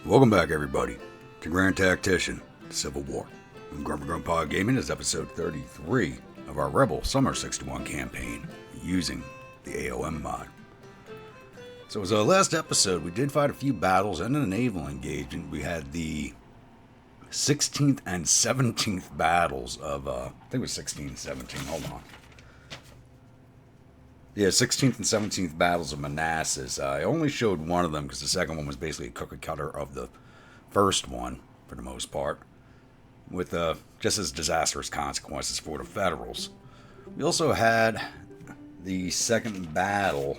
Welcome back, everybody, to Grand Tactician, Civil War. And Grandpa Gaming is episode 33 of our Rebel Summer 61 campaign using the a.o.m mod. So as our last episode, we did fight a few battles and a naval engagement. We had the 16th and 17th battles of, I think it was 16 and 17, hold on. Yeah, 16th and 17th battles of Manassas. I only showed one of them because the second one was basically a cookie cutter of the first one, for the most part, with just as disastrous consequences for the Federals. We also had the second battle,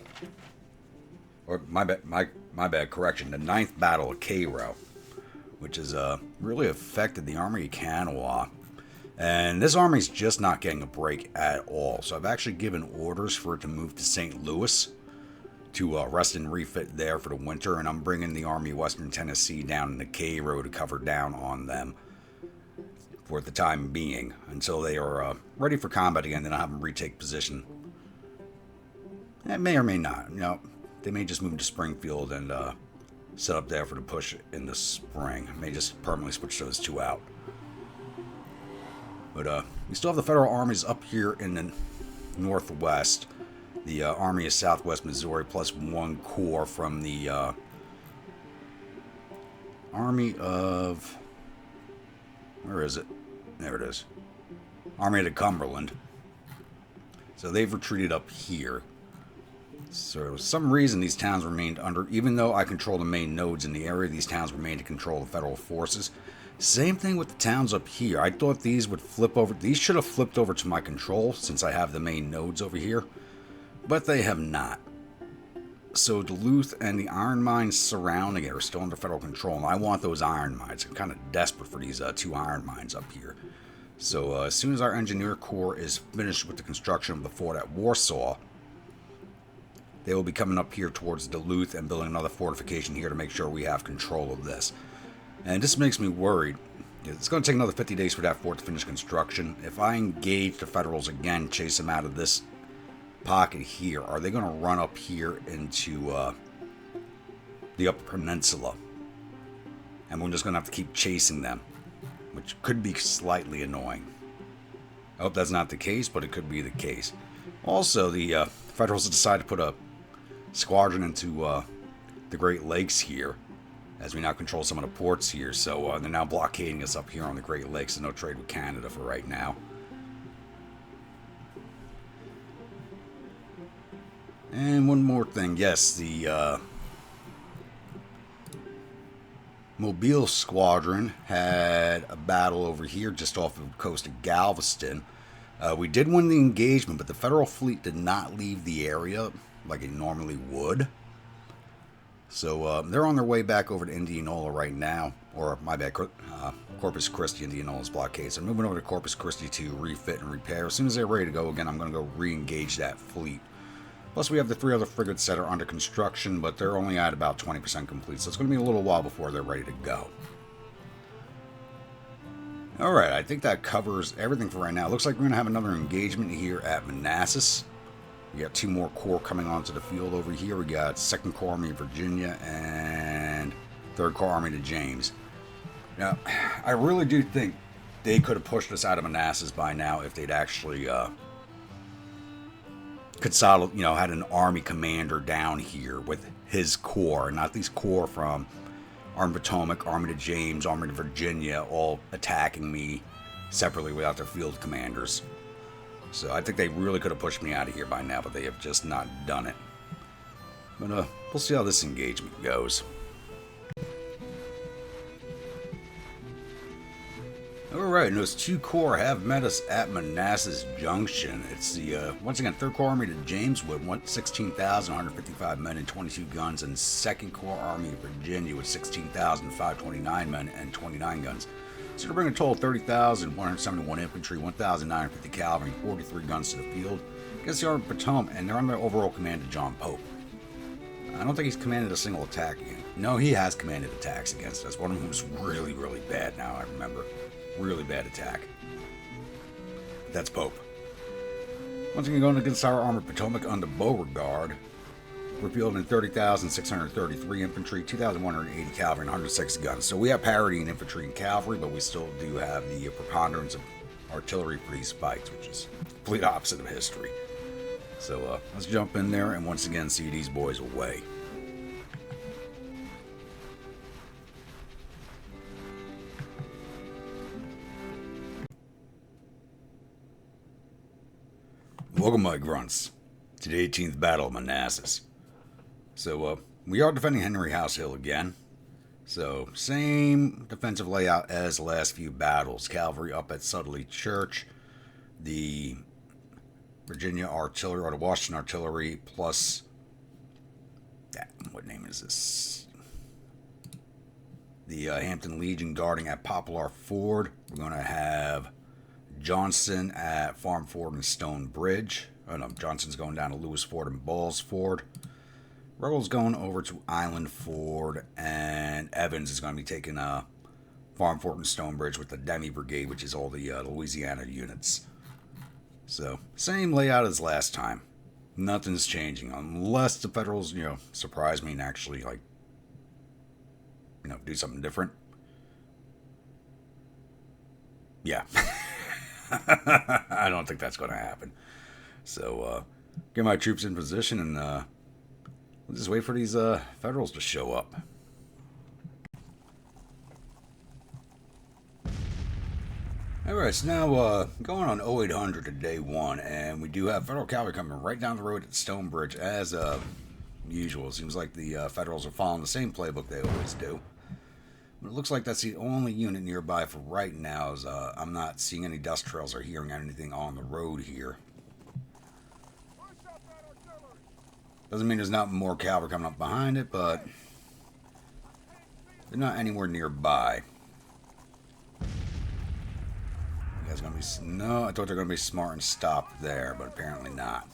or my bad correction, the 9th battle of Cairo, which has really affected the Army of Kanawha. And this army's just not getting a break at all. So I've actually given orders for it to move to St. Louis to rest and refit there for the winter. And I'm bringing the Army of Western Tennessee down into Cairo to cover down on them for the time being until they are ready for combat again. Then I'll have them retake position. It may or may not. You know, they may just move to Springfield and set up there for the push in the spring. May just permanently switch those two out. But we still have the federal armies up here in the northwest. The Army of Southwest Missouri plus one corps from the Army of... Where is it? There it is. Army of the Cumberland. So they've retreated up here. So for some reason these towns remained under... Even though I control the main nodes in the area, these towns remained to control the federal forces. Same thing with the towns up here. I thought these would flip over. These should have flipped over to my control since I have the main nodes over here. But they have not. So Duluth and the iron mines surrounding it are still under federal control. And I want those iron mines. I'm kind of desperate for these two iron mines up here. So as soon as our engineer corps is finished with the construction of the fort at Warsaw, they will be coming up here towards Duluth and building another fortification here to make sure we have control of this. And this makes me worried. It's going to take another 50 days for that fort to finish construction. If I engage the Federals again, chase them out of this pocket here, are they going to run up here into the Upper Peninsula? And we're just going to have to keep chasing them, which could be slightly annoying. I hope that's not the case, but it could be the case. Also, the Federals have decided to put a squadron into the Great Lakes here, as we now control some of the ports here. So they're now blockading us up here on the Great Lakes, and no trade with Canada for right now. And one more thing. Yes, the Mobile Squadron had a battle over here just off of the coast of Galveston. We did win the engagement, but the Federal fleet did not leave the area like it normally would. So they're on their way back over to Indianola right now, or my bad, Corpus Christi. Indianola's blockade. So I'm moving over to Corpus Christi to refit and repair. As soon as they're ready to go again, I'm going to go re-engage that fleet. Plus we have the 3 other frigates that are under construction, but they're only at about 20% complete, so it's going to be a little while before they're ready to go. Alright, I think that covers everything for right now. Looks like we're going to have another engagement here at Manassas. We got 2 more corps coming onto the field over here. We got 2nd Corps Army of Virginia and 3rd Corps Army to James. Now, I really do think they could have pushed us out of Manassas by now if they'd actually had an army commander down here with his corps, not these corps from Army of Potomac, Army to James, Army to Virginia, all attacking me separately without their field commanders. So I think they really could have pushed me out of here by now, but they have just not done it. But we'll see how this engagement goes. Alright, and those 2 corps have met us at Manassas Junction. It's the, once again, 3rd Corps Army to James with 16,155 men and 22 guns, and 2nd Corps Army of Virginia with 16,529 men and 29 guns. So to bring a total of 30,171 infantry, 1,950 cavalry, and 43 guns to the field against the Army of Potomac, and they're under overall command of John Pope. I don't think he's commanded a single attack again. No, he has commanded attacks against us. One of them was really, really bad now, I remember. Really bad attack. That's Pope. Once again, going against our Army of Potomac under Beauregard. We're fielding 30,633 infantry, 2,180 cavalry, and 106 guns. So we have parity in infantry and cavalry, but we still do have the preponderance of artillery for these fights, which is the complete opposite of history. So let's jump in there and once again see these boys away. Welcome, my grunts, to the 18th Battle of Manassas. So, we are defending Henry House Hill again. So, same defensive layout as the last few battles. Cavalry up at Sudley Church. The Virginia Artillery, or the Washington Artillery, plus... what name is this? The Hampton Legion guarding at Poplar Ford. We're going to have Johnson at Farm Ford and Stone Bridge. Oh no, Johnson's going down to Lewis Ford and Balls Ford. Ruggles going over to Island Ford, and Evans is going to be taking Farm Fort and Stonebridge with the Demi Brigade, which is all the Louisiana units. So, same layout as last time. Nothing's changing, unless the Federals, surprise me and actually, do something different. Yeah. I don't think that's going to happen. So, get my troops in position and we'll just wait for these Federals to show up. Alright, so now going on 0800 to day one, and we do have Federal Cavalry coming right down the road at Stonebridge as usual. It seems like the Federals are following the same playbook they always do. But it looks like that's the only unit nearby for right now, as I'm not seeing any dust trails or hearing anything on the road here. Doesn't mean there's not more cavalry coming up behind it, but they're not anywhere nearby. You guys gonna be... No, I thought they were gonna be smart and stop there, but apparently not.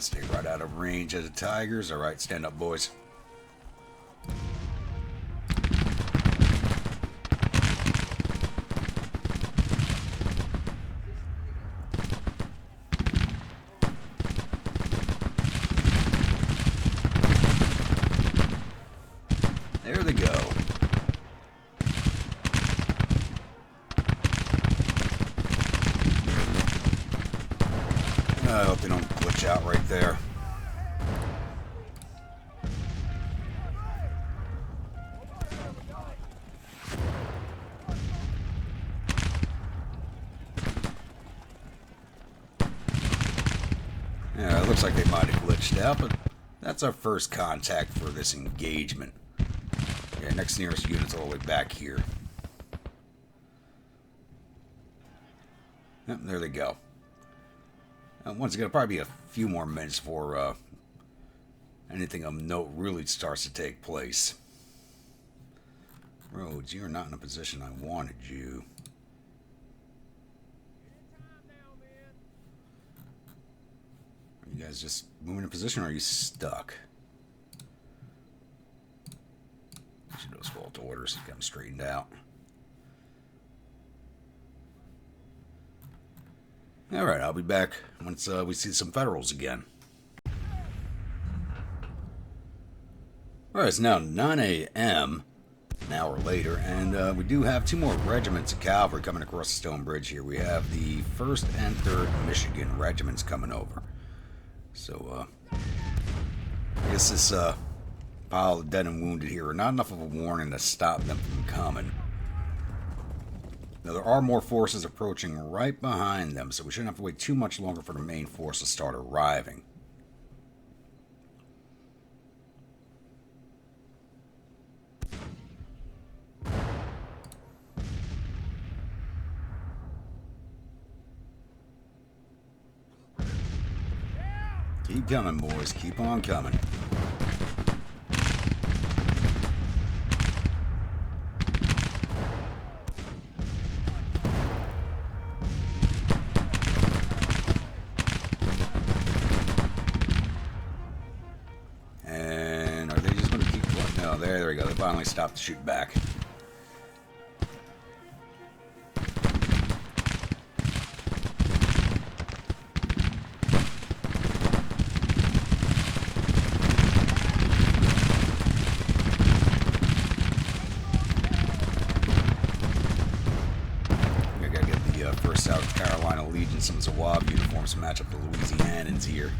Stay right out of range of the Tigers. Alright, stand up, boys. There they go. I hope they don't glitch out right there. Yeah, it looks like they might have glitched out, but that's our first contact for this engagement. Yeah, next nearest unit's all the way back here. Yep, there they go. Once again, it'll probably be a few more minutes before anything of note really starts to take place. Rhodes, you're not in a position I wanted you. Are you guys just moving in position, or are you stuck? Should those fall to orders, get them straightened out. Alright, I'll be back once we see some Federals again. Alright, it's now 9 a.m., an hour later, and we do have two more regiments of cavalry coming across the Stone Bridge here. We have the 1st and 3rd Michigan regiments coming over. So, I guess this pile of dead and wounded here are not enough of a warning to stop them from coming. Now, there are more forces approaching right behind them, so we shouldn't have to wait too much longer for the main force to start arriving. Keep coming, boys. Keep on coming. And are they just going to keep going? No, there we go. They finally stopped to shoot back. South Carolina Legion, some Zawab uniforms to match up the Louisianans here.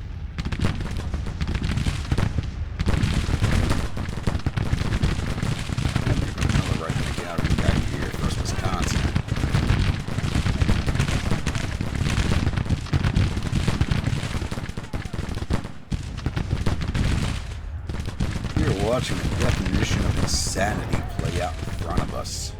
Another regiment cavalry back here, first Wisconsin. We're watching the definition of insanity play out in front of us.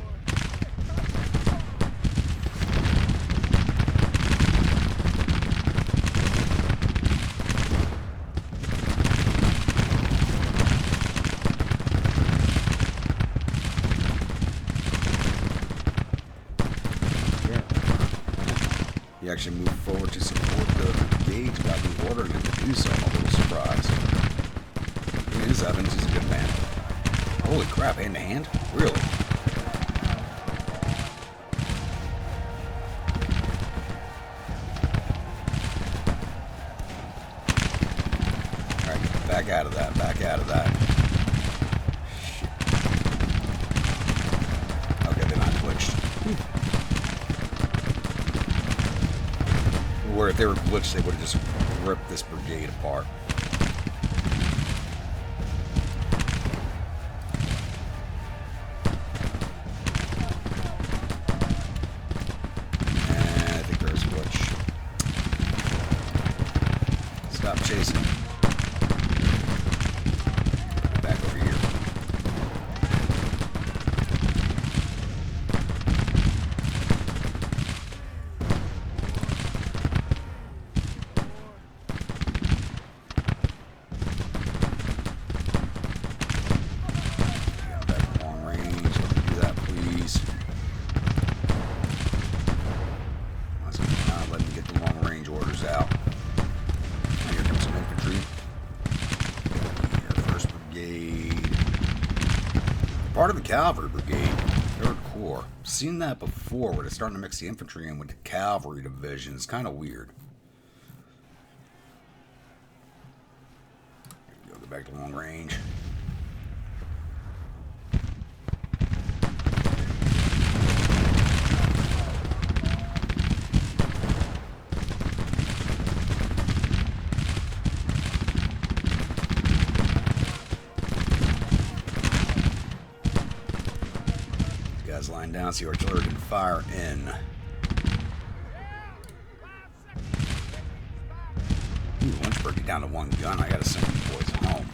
He actually moved forward to support the brigades without me ordering him to do so. I'm a little surprised. He is Evans, he's a good man. Holy crap, hand to hand? Really? Alright, back out of that, back out of that. Shit. Okay, they're not glitched. Where if they were glitched, they would have just ripped this brigade apart. And I think there's a glitch. Stop chasing. Back over here. Part of the cavalry brigade, 3rd Corps. Seen that before, where they're starting to mix the infantry in with the cavalry division. It's kind of weird. Go back to long range. Line down so the artillery can fire in. Ooh, Lynchburg get down to 1 gun. I gotta send these boys home.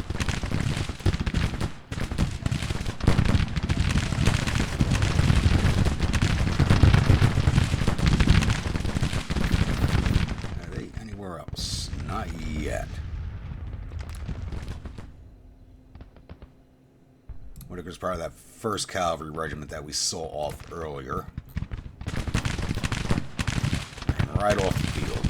Are they anywhere else? Not yet. Whitaker's part of that 1st Cavalry Regiment that we saw off earlier. And right off the field.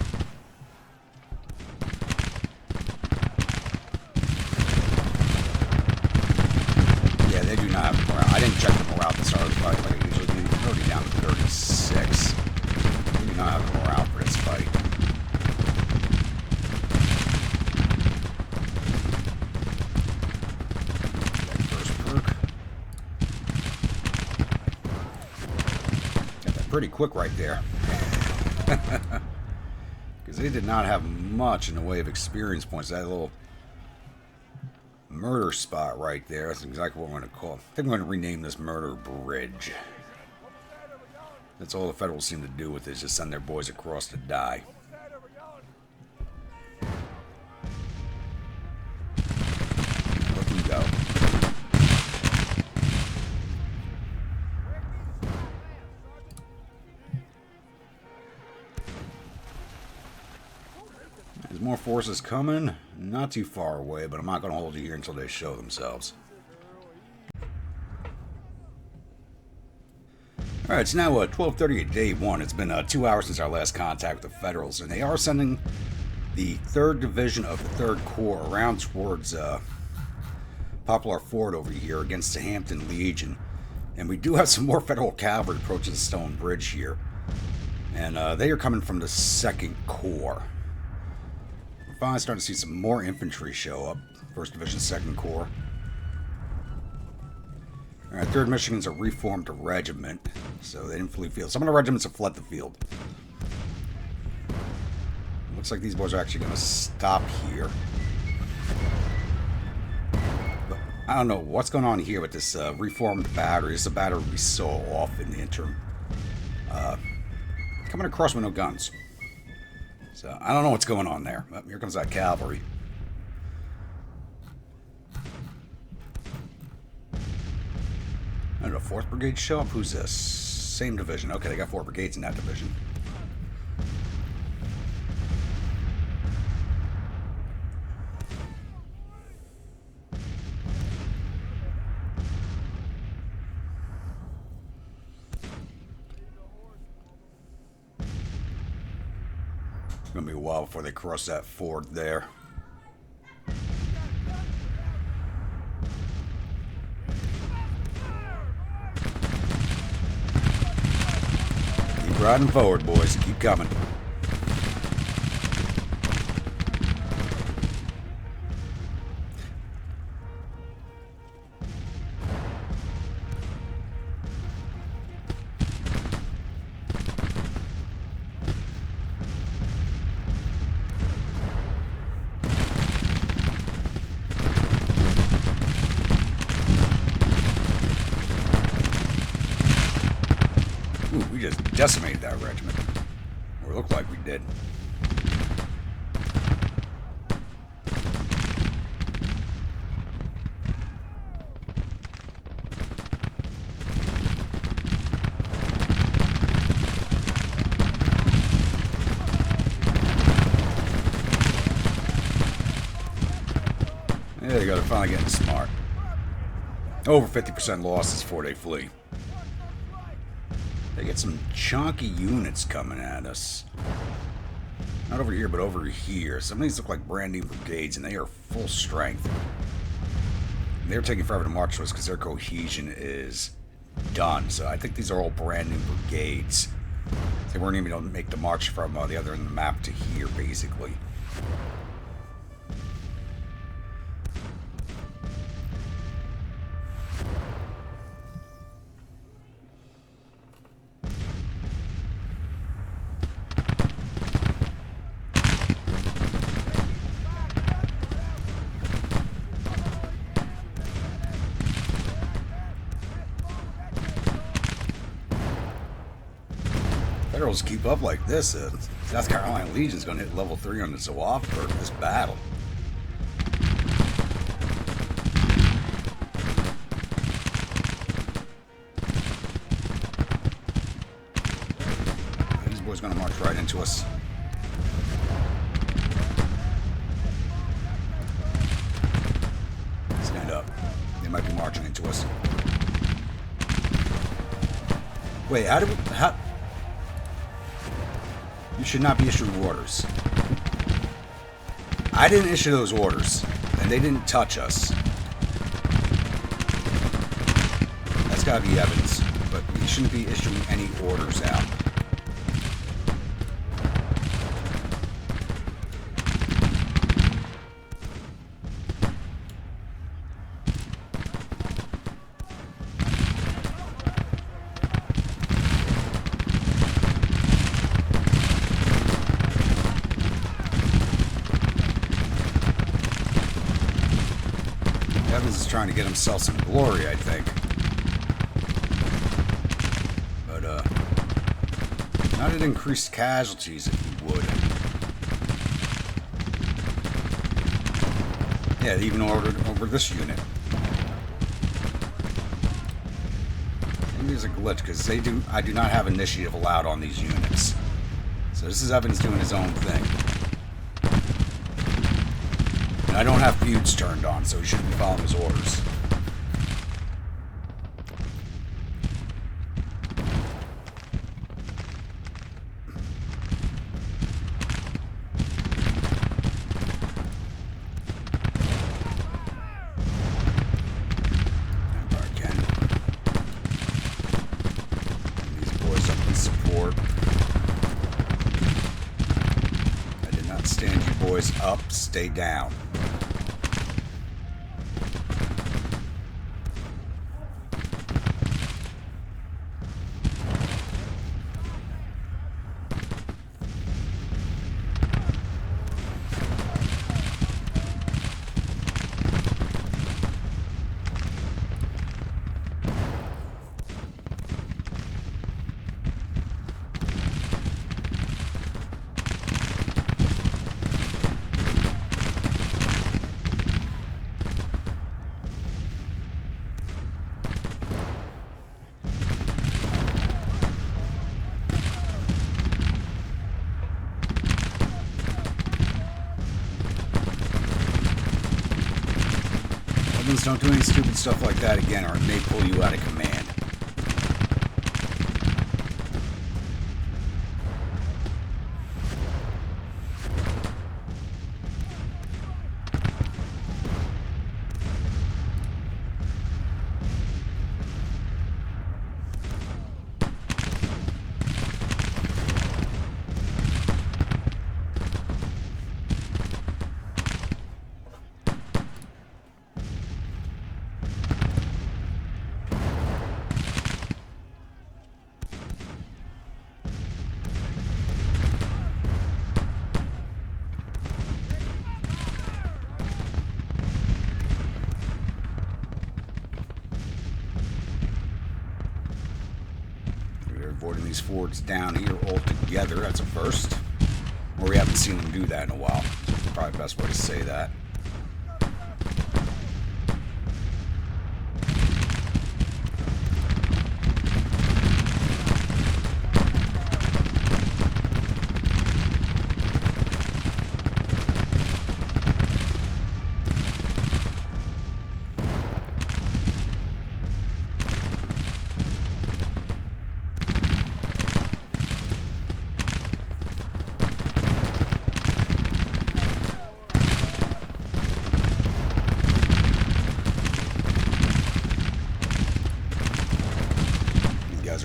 Yeah, they do not have morale. I didn't check the morale at the start of the fight like I usually do. They're already down to 36. They do not have the morale for this fight. Pretty quick right there. Because they did not have much in the way of experience points. That little murder spot right there, that's exactly what we're going to call it. I think I'm going to rename this Murder Bridge. That's all the Federals seem to do with it, is just send their boys across to die. Look we go. more forces coming. Not too far away, but I'm not going to hold you here until they show themselves. Alright, it's now 12:30 at day 1. It's been 2 hours since our last contact with the Federals, and they are sending the 3rd Division of the 3rd Corps around towards Poplar Ford over here against the Hampton Legion. And we do have some more Federal cavalry approaching the Stone Bridge here. And they are coming from the 2nd Corps. We're finally starting to see some more infantry show up. 1st Division, 2nd Corps. Alright, 3rd Michigan's a reformed regiment, so they didn't flee field. Some of the regiments have fled the field. Looks like these boys are actually going to stop here. But I don't know what's going on here with this reformed battery. This is a battery we saw off in the interim. Coming across with no guns. So I don't know what's going on there. Here comes that cavalry. I don't know, 4th Brigade show up? Who's this? Same division. Okay, they got 4 brigades in that division. It's going to be a while before they cross that ford there. Riding forward, boys. Keep coming. We just decimated that regiment. Or it looked like we did. Yeah, they gotta finally get smart. Over 50% losses before they flee. They get some chunky units coming at us. Not over here, but over here. Some of these look like brand new brigades, and they are full strength. And they're taking forever to march to us because their cohesion is done. So I think these are all brand new brigades. They weren't even able to make the march from the other end of the map to here, basically. Federals keep up like this, South Carolina Legion's going to hit level 3 on the Zouave for this battle. These boys going to march right into us. Stand up. They might be marching into us. Wait, how you should not be issuing orders. I didn't issue those orders, and they didn't touch us. That's gotta be evidence, but you shouldn't be issuing any orders out. Evans is trying to get himself some glory, I think. But, not at increased casualties, if you would. Yeah, they even ordered over this unit. Maybe there's a glitch, because I do not have initiative allowed on these units. So this is Evans doing his own thing. I don't have feuds turned on, so he shouldn't be following his orders. Up, stay down. Don't do any stupid stuff like that again, or it may pull you out of command. Avoiding these forts down here altogether. That's a first. Or we haven't seen them do that in a while. Probably the best way to say that.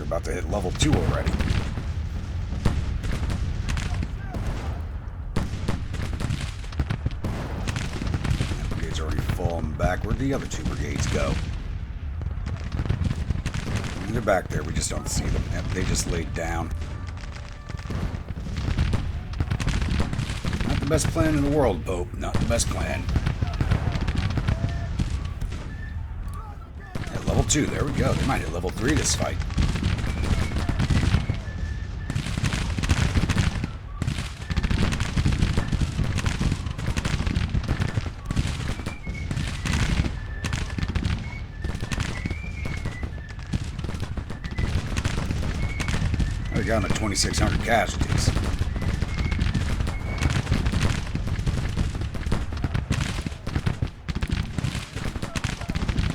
About to hit level 2 already. That brigade's already fallen back. Where'd the other 2 brigades go? They're back there. We just don't see them. They just laid down. Not the best plan in the world, Pope. Not the best plan. At level 2. There we go. They might hit level 3 this fight. We got them at 2,600 casualties.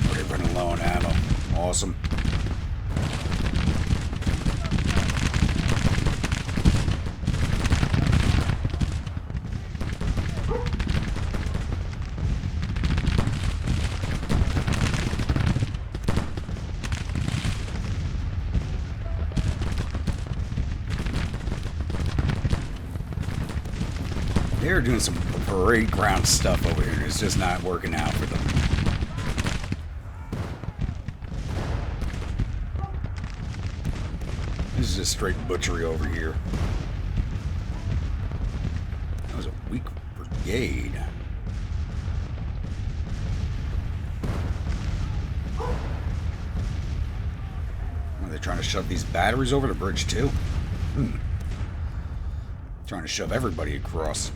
Already running low on ammo. Awesome. They're doing some parade ground stuff over here. It's just not working out for them. This is just straight butchery over here. That was a weak brigade. Are they trying to shove these batteries over the bridge too? Trying to shove everybody across.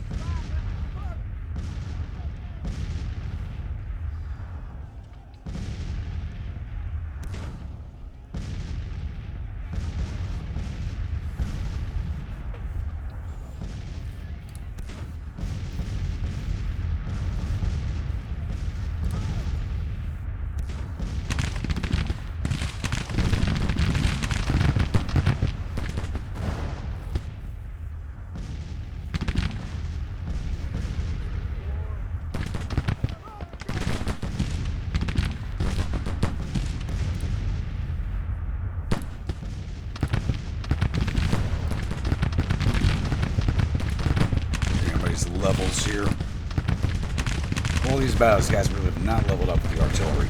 these levels here. All these battles, guys, we have not leveled up with the artillery.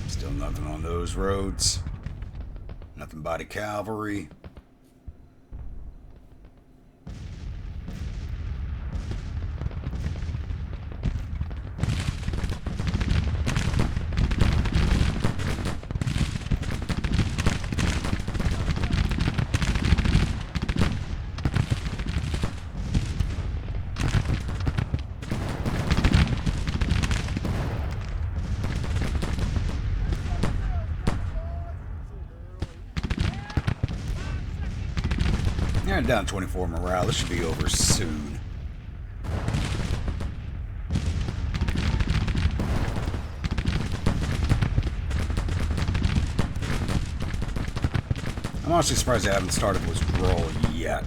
Still nothing on those roads. Nothing by the cavalry. Yeah, down 24 morale. This should be over soon. I'm honestly surprised I haven't started Withdrawal yet.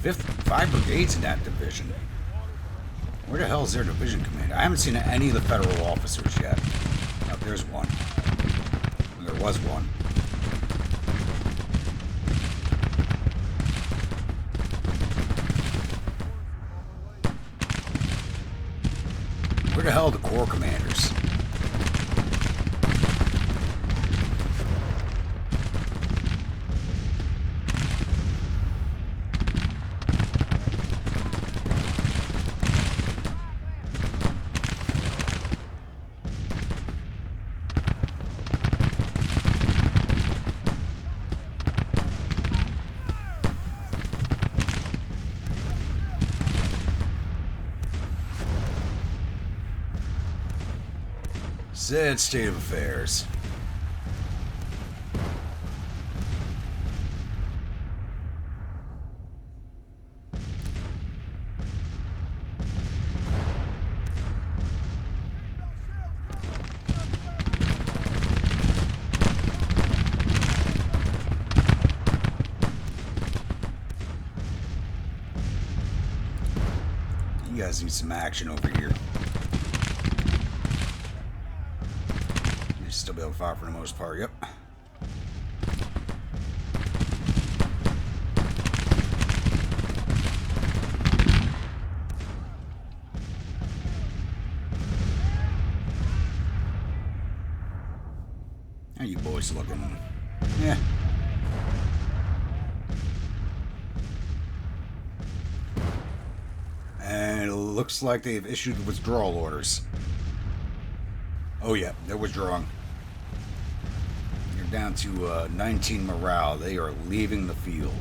The 5 brigades in that division. Where the hell is their division commander? I haven't seen any of the federal officers yet. Oh, there's one. There was one. Where the hell are the corps commanders? Sad state of affairs. You guys need some action over here. Still be able to fire for the most part, yep. How you boys looking? Yeah. And it looks like they've issued withdrawal orders. Oh yeah, they're withdrawing. Down to 19 morale. They are leaving the field.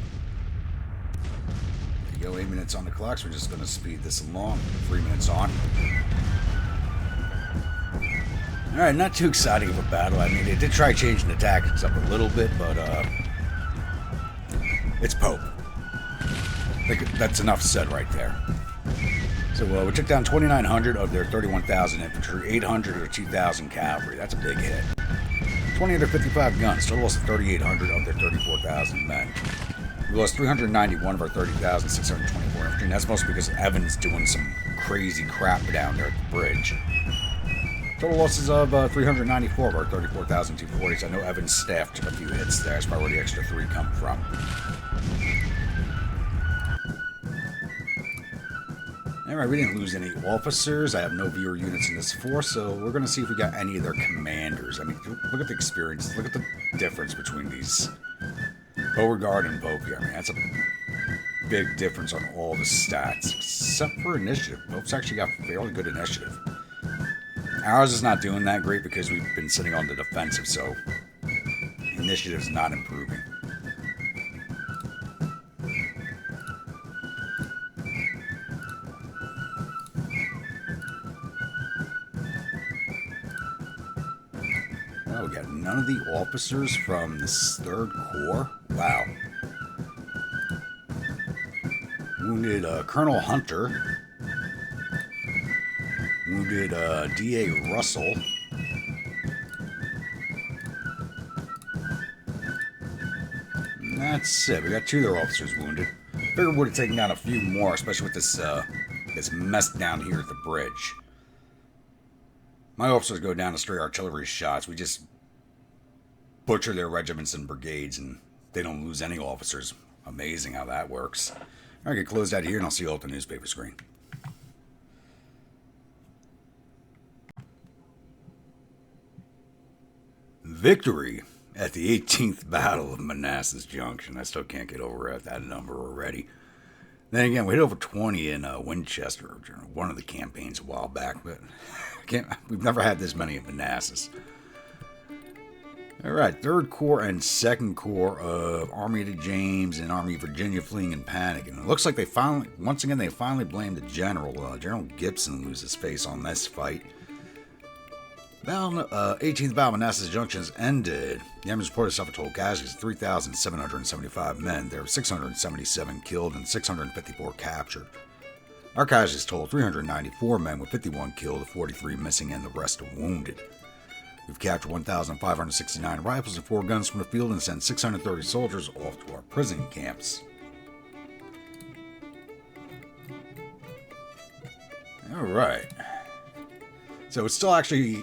There you go, 8 minutes on the clocks. We're just going to speed this along. 3 minutes on. Alright, not too exciting of a battle. I mean, they did try changing the tactics up a little bit, but it's Pope. I think that's enough said right there. So we took down 2,900 of their 31,000 infantry, 800 of their 2,000 cavalry. That's a big hit. 20 of their 55 guns, total loss of 3,800 of their 34,000 men. We lost 391 of our 30,624 infantry, and that's mostly because Evan's doing some crazy crap down there at the bridge. Total losses of 394 of our 34,240, so I know Evan's staff took a few hits there. That's probably where the extra 3 come from. Alright, we didn't lose any officers. I have no viewer units in this force, so we're going to see if we got any of their commanders. I mean, look at the experience. Look at the difference between these. Beauregard and Beaupier. I mean, that's a big difference on all the stats, except for initiative. Pope's actually got fairly good initiative. Ours is not doing that great because we've been sitting on the defensive, so initiative's not improving. Oh, we got none of the officers from this 3rd Corps. Wow. Wounded Colonel Hunter. Wounded D.A. Russell. And that's it. We got 2 of their officers wounded. Figured we would have taken down a few more, especially with this mess down here at the bridge. My officers go down to straight artillery shots. We just butcher their regiments and brigades, and they don't lose any officers. Amazing how that works. All right, get closed out here, and I'll see you all at the newspaper screen. Victory at the 18th Battle of Manassas Junction. I still can't get over that number already. Then again, we hit over 20 in Winchester during one of the campaigns a while back, but we've never had this many in Manassas. All right, 3rd Corps and 2nd Corps of Army of the James and Army of Virginia fleeing in panic. And it looks like they finally blamed the general. General Gibson loses face on this fight. 18th Battle of Manassas Junction has ended. The Enemy's reported suffered total casualties of 3,775 men. There were 677 killed and 654 captured. Our casualties total 394 men, with 51 killed, 43 missing, and the rest are wounded. We've captured 1,569 rifles and 4 guns from the field and sent 630 soldiers off to our prison camps. Alright. So it's still actually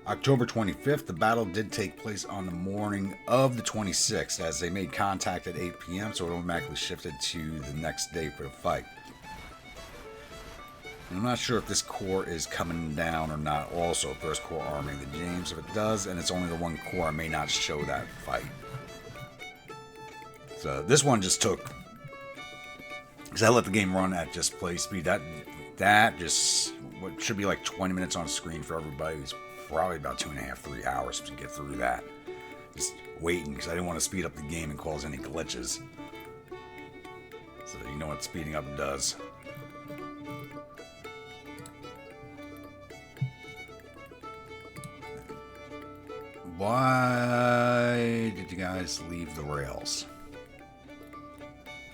October 25th. The battle did take place on the morning of the 26th, as they made contact at 8 p.m., so it automatically shifted to the next day for the fight. I'm not sure if this corps is coming down or not. Also, 1st Corps Army of the James. If it does, and it's only the 1 corps, I may not show that fight. So this one just took, because I let the game run at just play speed. That just, what should be like 20 minutes on screen for everybody, was probably about 2.5, 3 hours to get through that. Just waiting, because I didn't want to speed up the game and cause any glitches. So you know what speeding up does. Why did you guys leave the rails?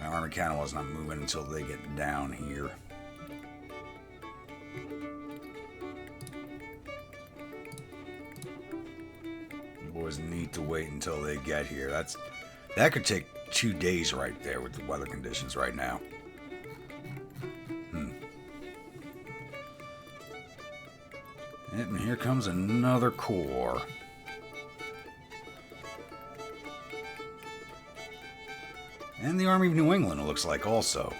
My army cannon was not moving until they get down here. Boys need to wait until they get here. That could take 2 days right there with the weather conditions right now. And here comes another corps. And the Army of New England, it looks like, also.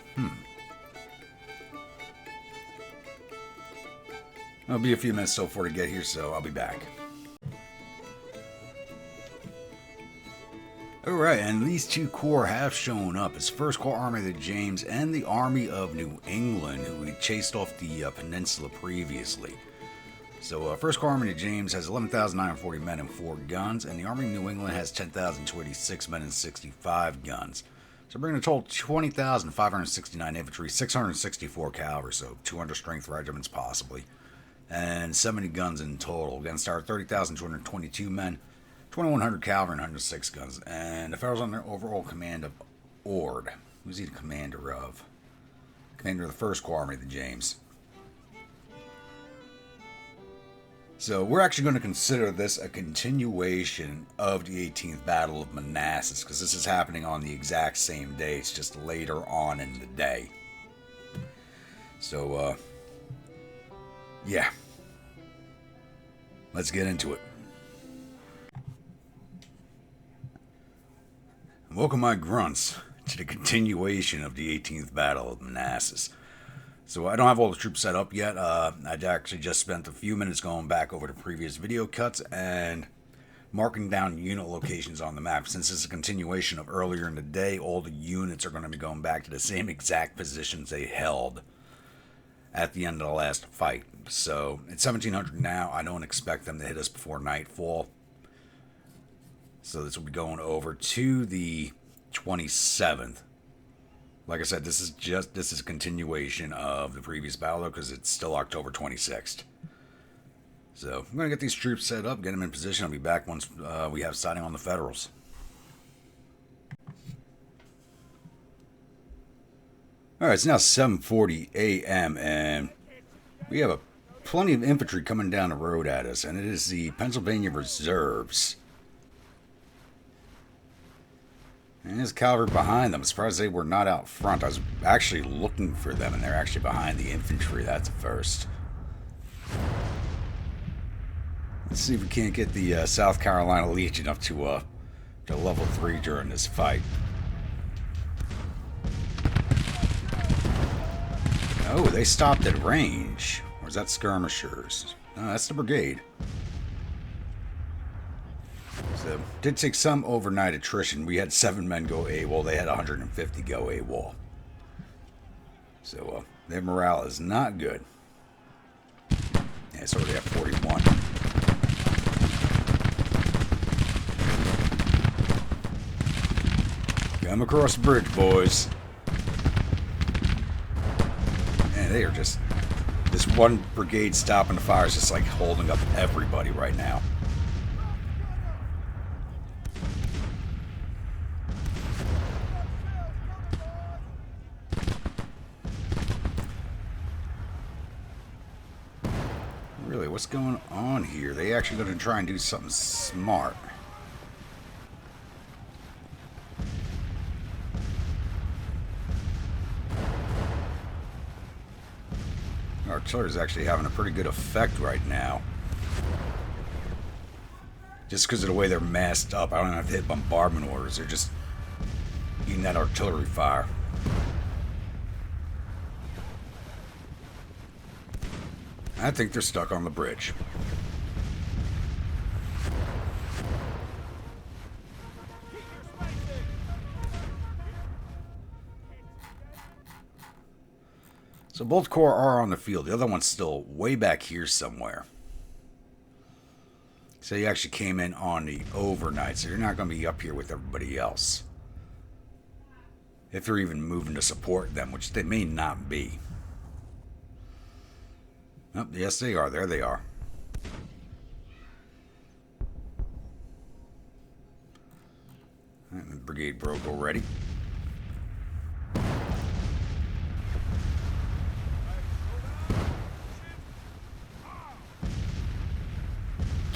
It'll be a few minutes so far to get here, so I'll be back. Alright, and these 2 corps have shown up. It's 1st Corps Army of the James and the Army of New England, who we chased off the peninsula previously. So, 1st Corps Army of the James has 11,940 men and 4 guns, and the Army of New England has 10,026 men and 65 guns. So bringing a total of 20,569 infantry, 664 cavalry, so 200 strength regiments possibly, and 70 guns in total against our 30,222 men, 2,100 cavalry, and 106 guns. And the Federals under overall command of Ord. Who's he the commander of? Commander of the 1st Corps Army of the James. So we're actually going to consider this a continuation of the 18th Battle of Manassas, because this is happening on the exact same day. It's just later on in the day. So, yeah. Let's get into it. Welcome, my grunts, to the continuation of the 18th Battle of Manassas. So I don't have all the troops set up yet. I actually just spent a few minutes going back over the previous video cuts and marking down unit locations on the map. Since it's a continuation of earlier in the day, all the units are going to be going back to the same exact positions they held at the end of the last fight. So it's 1700 now. I don't expect them to hit us before nightfall. So this will be going over to the 27th. Like I said, this is a continuation of the previous battle because it's still October 26th. So I'm going to get these troops set up, get them in position. I'll be back once we have sighting on the Federals. All right, it's now 7:40 a.m. and we have plenty of infantry coming down the road at us, and it is the Pennsylvania Reserves. And there's cavalry behind them. I'm surprised they were not out front. I was actually looking for them, and they're actually behind the infantry. That's a first. Let's see if we can't get the South Carolina Legion up to level 3 during this fight. Oh, they stopped at range. Or is that skirmishers? No, that's the brigade. So, did take some overnight attrition. We had 7 men go AWOL. They had 150 go AWOL. So, their morale is not good. Yeah, it's already at 41. Come across the bridge, boys. Man, they are just... This one brigade stopping the fire is just like holding up everybody right now. Really, what's going on here? They actually going to try and do something smart. Artillery is actually having a pretty good effect right now. Just because of the way they're masked up. I don't have to hit bombardment orders. They're just eating that artillery fire. I think they're stuck on the bridge. So both corps are on the field. The other one's still way back here somewhere. So he actually came in on the overnight, so you're not going to be up here with everybody else. If they're even moving to support them, which they may not be. Oh, yes, they are. There they are. And the brigade broke already.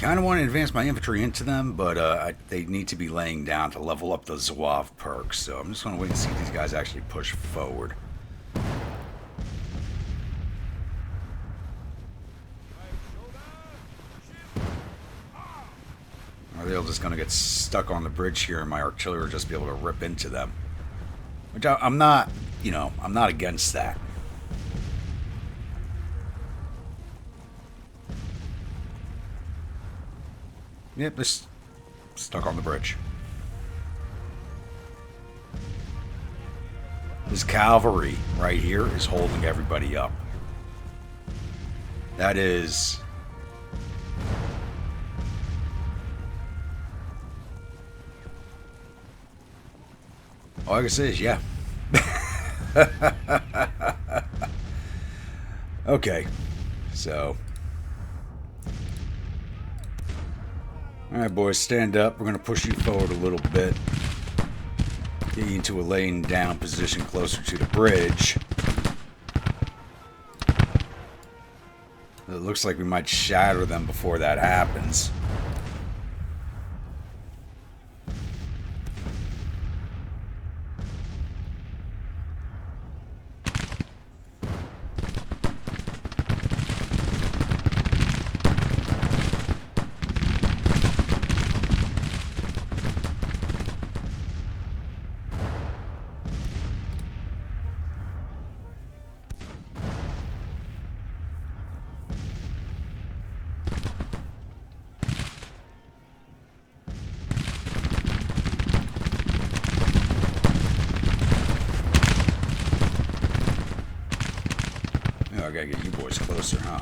Kind of want to advance my infantry into them, but they need to be laying down to level up the Zouave perks. So I'm just going to wait and see if these guys actually push forward. Or they're just going to get stuck on the bridge here, and my artillery will just be able to rip into them. Which I'm not, I'm not against that. Yep, they're stuck on the bridge. This cavalry right here is holding everybody up. That is... All I can say is, yeah. Okay, so... Alright, boys, stand up. We're going to push you forward a little bit. Get you into a laying down position closer to the bridge. It looks like we might shatter them before that happens. I gotta get you boys closer, huh?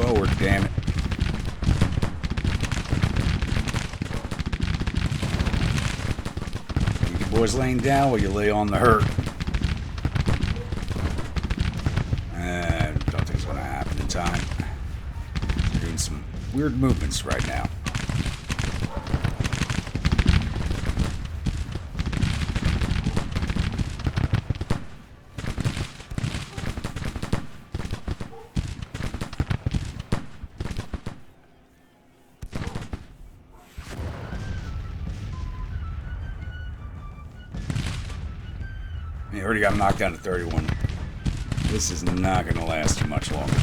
forward, damn it. Keep your boys laying down while you lay on the hurt. And don't think it's going to happen in time. They're doing some weird movements right now. He already got knocked down to 31. This is not going to last too much longer.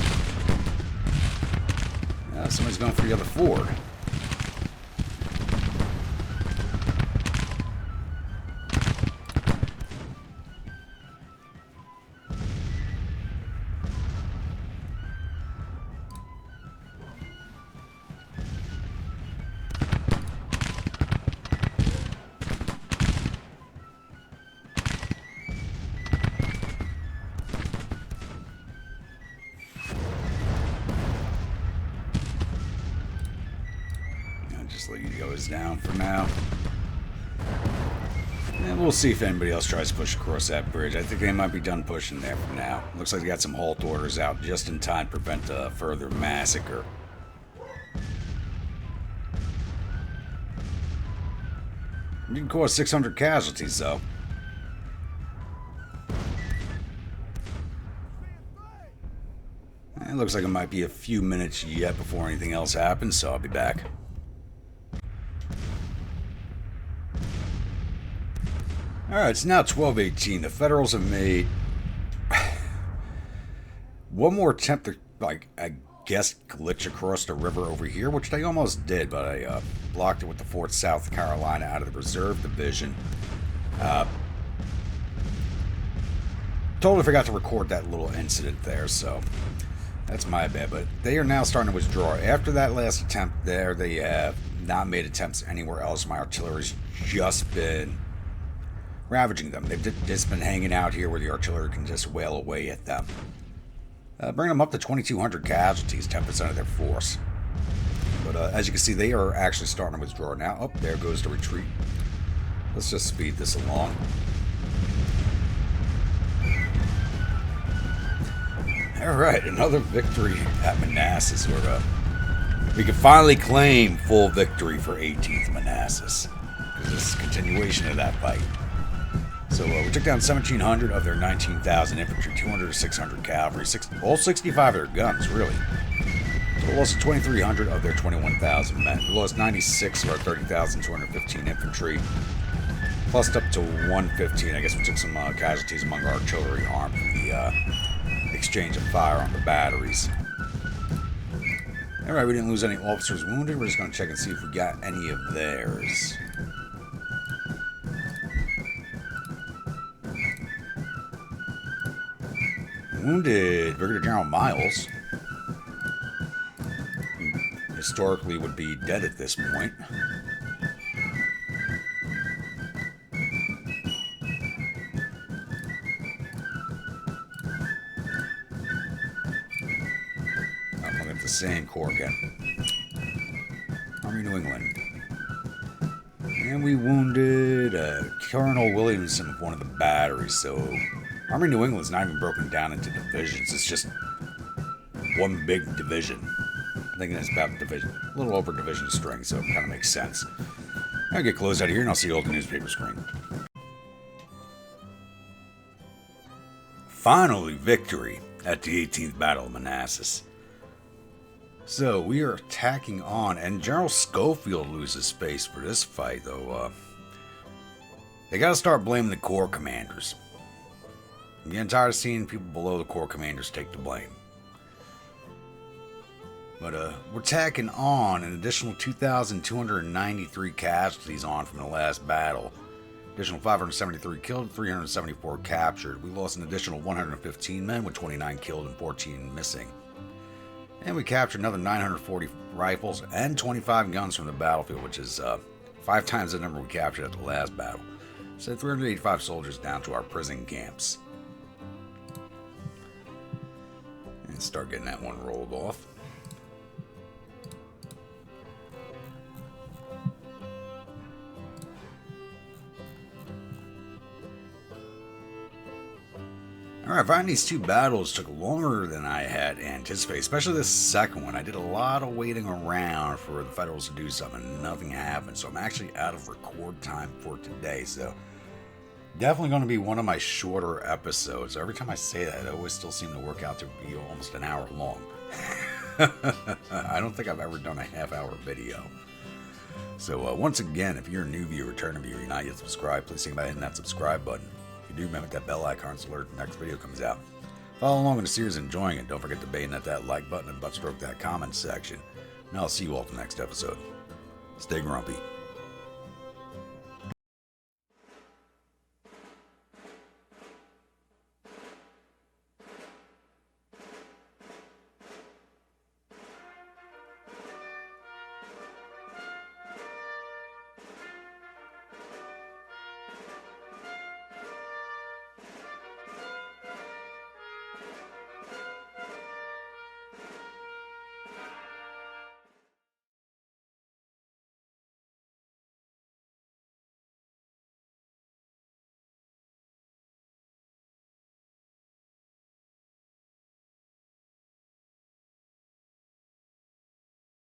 Somebody's going for the other ford. Just let you guys down for now. And we'll see if anybody else tries to push across that bridge. I think they might be done pushing there for now. Looks like they got some halt orders out just in time to prevent a further massacre. It didn't cause 600 casualties, though. It looks like it might be a few minutes yet before anything else happens, so I'll be back. Alright, it's now 12:18. The Federals have made one more attempt to, like, I guess, glitch across the river over here, which they almost did, but I blocked it with the 4th South Carolina out of the Reserve Division. Totally forgot to record that little incident there, so that's my bad. But they are now starting to withdraw. After that last attempt there, they have not made attempts anywhere else. My artillery's just been ravaging them. They've just been hanging out here where the artillery can just wail away at them. Bringing them up to 2,200 casualties, 10% of their force. But as you can see, they are actually starting to withdraw now. Oh, there goes the retreat. Let's just speed this along. Alright, another victory at Manassas. We can finally claim full victory for 18th Manassas. Because this is a continuation of that fight. So we took down 1,700 of their 19,000 infantry, 200 to 600 cavalry, all 65 of their guns, really. So we lost 2,300 of their 21,000 men. We lost 96 of our 30,215 infantry, plus up to 115. I guess we took some casualties among our artillery arm from the exchange of fire on the batteries. Alright, we didn't lose any officers wounded. We're just going to check and see if we got any of theirs. Wounded Brigadier General Miles. Historically would be dead at this point. I'm looking at the same corps again. Army New England. And we wounded Colonel Williamson of one of the batteries, so Army New England's not even broken down into divisions. It's just one big division. I'm thinking it's about division, a little over division strength, so it kind of makes sense. I'll get closed out of here and I'll see you all at the newspaper screen. Finally, victory at the 18th Battle of Manassas. So we are attacking on, and General Schofield loses space for this fight, though. They got to start blaming the Corps commanders. I'm getting tired of seeing people below the Corps commanders take the blame. But we're tacking on an additional 2,293 casualties on from the last battle. Additional 573 killed, 374 captured. We lost an additional 115 men with 29 killed and 14 missing. And we captured another 940 rifles and 25 guns from the battlefield, which is 5 times the number we captured at the last battle. So 385 soldiers down to our prison camps. And start getting that one rolled off. Alright, finding these two battles took longer than I had anticipated, especially the second one. I did a lot of waiting around for the Federals to do something, and nothing happened, so I'm actually out of record time for today, so definitely going to be one of my shorter episodes. Every time I say that, it always still seem to work out to be almost an hour long. I don't think I've ever done a half-hour video. So once again, if you're a new viewer, return viewer, you're not yet subscribed, please think about hitting that subscribe button. If you do, remember that bell icon so alert the next video comes out. Follow along with the series, enjoying it. Don't forget to bang that like button and butt stroke that comment section. And I'll see you all at the next episode. Stay grumpy.